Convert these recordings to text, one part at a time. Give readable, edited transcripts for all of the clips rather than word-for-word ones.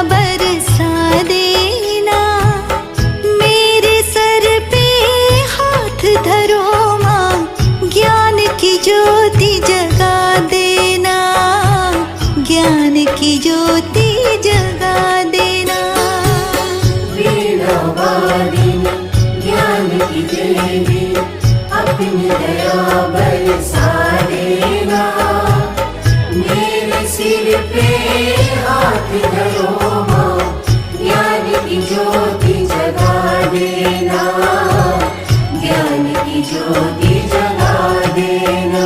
बरसा देना, मेरे सर पे हाथ धरो माँ, ज्ञान की ज्योति जगा देना, ज्ञान की ज्योति जगा देना। वीणा वादिनी ज्ञान की देवी, अपनी दया बरसा देना, मेरे सिर पे हाथ धरो माँ, ज्ञान की ज्योति जगा देना, ज्ञान की ज्योति जगा देना।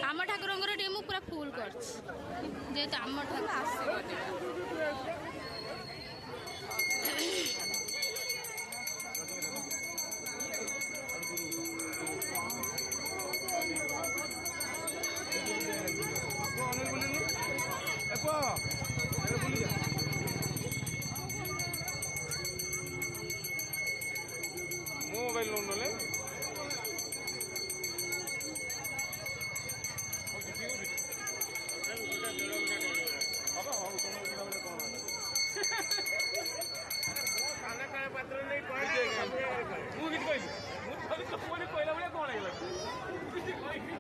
आम ठाकुर पूरा फुल कर आम ठाकुर मोबाइल